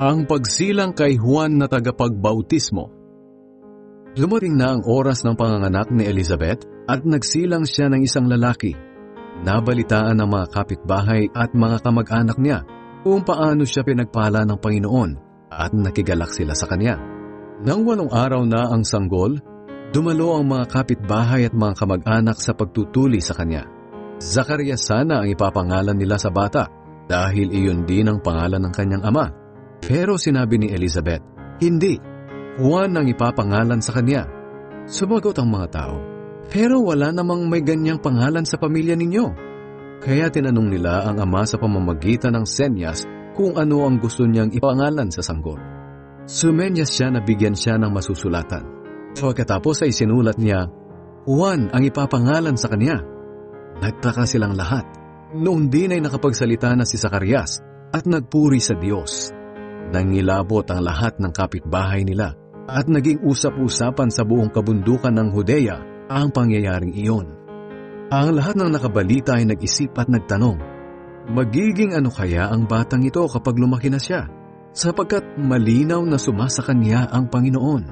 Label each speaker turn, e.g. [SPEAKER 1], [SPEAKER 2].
[SPEAKER 1] Ang pagsilang kay Juan na tagapagbautismo. Dumating na ang oras ng panganganak ni Elizabeth at nagsilang siya ng isang lalaki. Nabalitaan ng mga kapitbahay at mga kamag-anak niya kung paano siya pinagpala ng Panginoon at nakigalak sila sa kanya. Nang 8 araw na ang sanggol, dumalo ang mga kapitbahay at mga kamag-anak sa pagtutuli sa kanya. Zacarias sana ang ipapangalan nila sa bata dahil iyon din ang pangalan ng kanyang ama. Pero sinabi ni Elizabeth, hindi, Juan ang ipapangalan sa kanya. Sumagot ang mga tao, pero wala namang may ganyang pangalan sa pamilya ninyo. Kaya tinanong nila ang ama sa pamamagitan ng senyas kung ano ang gusto niyang ipangalan sa sanggol. Sumenyas siya na bigyan siya ng masusulatan. Pagkatapos ay sinulat niya, Juan ang ipapangalan sa kanya. Nagtaka silang lahat. Noon din ay nakapagsalita na si Zacarias at nagpuri sa Diyos. Nangilabot ang lahat ng kapitbahay nila at naging usap-usapan sa buong kabundukan ng Judea ang pangyayaring iyon. Ang lahat ng nakabalita ay nag-isip at nagtanong, magiging ano kaya ang batang ito kapag lumaki na siya? Sapagkat malinaw na sumasa kanya ang Panginoon.